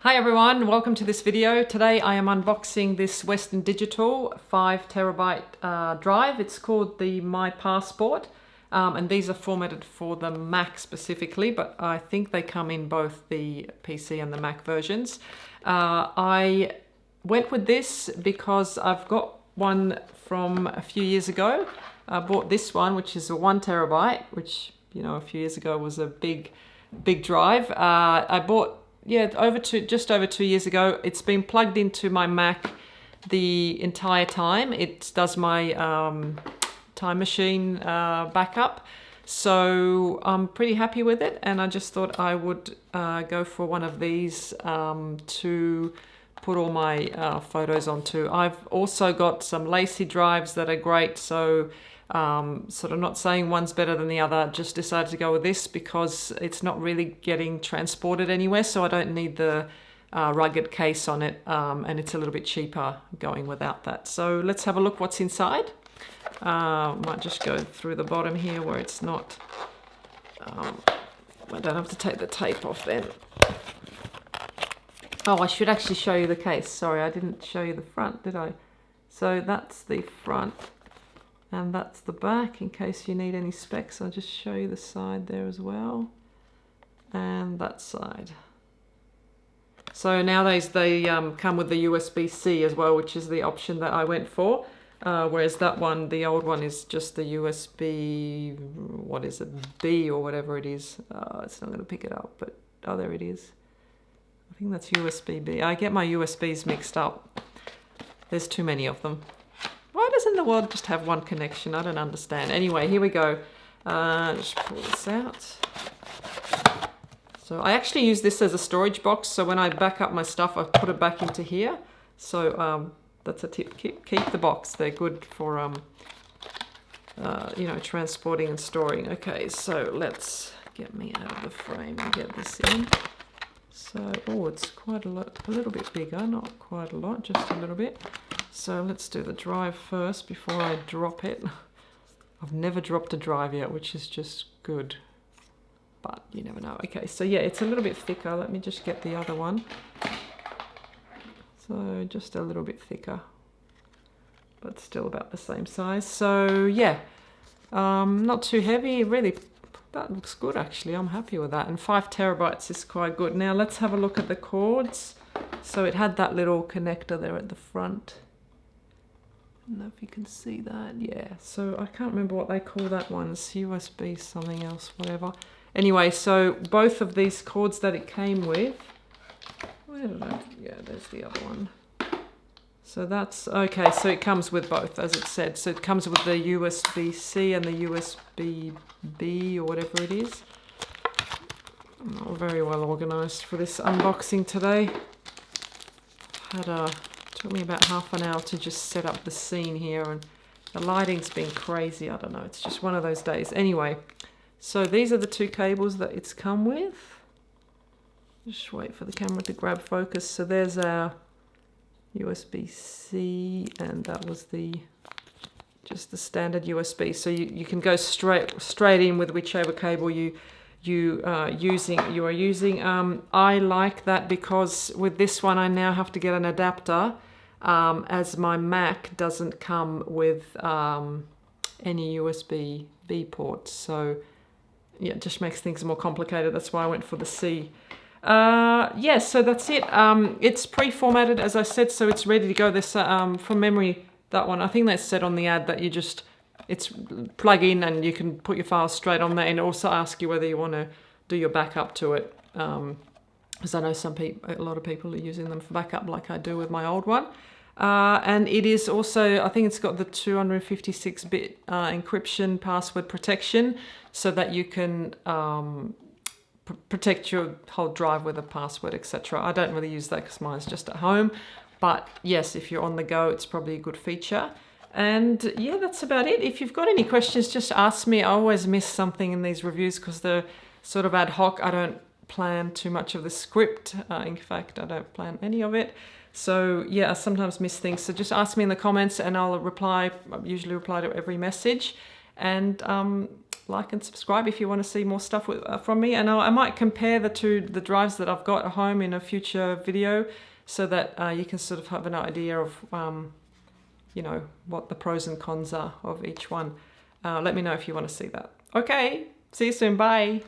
Hi everyone, welcome to this video. Today I am unboxing this Western Digital 5TB drive. It's called the My Passport, and these are formatted for the Mac specifically, but I think they come in both the PC and the Mac versions. I went with this because I've got one from a few years ago. I bought this one, which is a 1TB, which, you know, a few years ago was a big drive. I bought just over 2 years ago. It's been plugged into my Mac the entire time. It does my Time Machine backup, so I'm pretty happy with it, and I just thought I would go for one of these to put all my photos onto. I've also got some lacy drives that are great, so sort of not saying one's better than the other, just decided to go with this because it's not really getting transported anywhere, so I don't need the rugged case on it, and it's a little bit cheaper going without that. So let's have a look what's inside. Might just go through the bottom here where it's not, I don't have to take the tape off then. Oh, I should actually show you the case. Sorry, I didn't show you the front, did I? So that's the front. And that's the back, in case you need any specs. I'll just show you the side there as well. And that side. So nowadays they come with the USB-C as well, which is the option that I went for. Whereas that one, the old one, is just the USB, what is it, B or whatever it is. It's not going to pick it up, but oh, there it is. I think that's USB-B. I get my USBs mixed up. There's too many of them. Why doesn't the world just have one connection? I don't understand. Anyway, here we go. Just pull this out. So I actually use this as a storage box. So when I back up my stuff, I put it back into here. So that's a tip. Keep the box. They're good for you know, transporting and storing. Okay, so let's get me out of the frame and get this in. So, oh, it's quite a little bit bigger. Not quite a lot, just a little bit. So let's do the drive first before I drop it. I've never dropped a drive yet, which is just good, but you never know. Okay, so yeah, it's a little bit thicker. Let me just get the other one. So just a little bit thicker, but still about the same size. So yeah, not too heavy, really. That looks good actually. I'm happy with that, and 5TB is quite good. Now let's have a look at the cords. So it had that little connector there at the front. I don't know if you can see that. Yeah, so I can't remember what they call that one. It's USB something else, whatever. Anyway, so both of these cords that it came with, where did I, yeah, there's the other one. So that's, okay, so it comes with both, as it said. So it comes with the USB-C and the USB-B or whatever it is. I'm not very well organized for this unboxing today. Took me about half an hour to just set up the scene here, and the lighting's been crazy. I don't know, it's just one of those days. Anyway, so these are the two cables that it's come with. Just wait for the camera to grab focus. So there's our USB-C, and that was just the standard USB. So you can go straight in with whichever cable you are using. I like that because with this one I now have to get an adapter, as my Mac doesn't come with any USB-B ports. So yeah, it just makes things more complicated. That's why I went for the C. Yeah, so that's it. It's pre-formatted, as I said, so it's ready to go. This from memory, that one, I think they said on the ad that it's plug in and you can put your files straight on there, and also ask you whether you want to do your backup to it, because I know a lot of people are using them for backup like I do with my old one. And it is also, I think it's got the 256-bit encryption password protection, so that you can protect your whole drive with a password, etc. I don't really use that because mine's just at home, but yes, if you're on the go, it's probably a good feature. And yeah, that's about it. If you've got any questions, just ask me. I always miss something in these reviews because they're sort of ad hoc. I don't plan too much of the script. In fact, I don't plan any of it. So yeah, I sometimes miss things. So just ask me in the comments and I'll reply. I usually reply to every message. And like and subscribe if you want to see more stuff from me. And I might compare the drives that I've got at home in a future video, so that you can sort of have an idea of you know, what the pros and cons are of each one. Let me know if you want to see that. Okay, see you soon. Bye.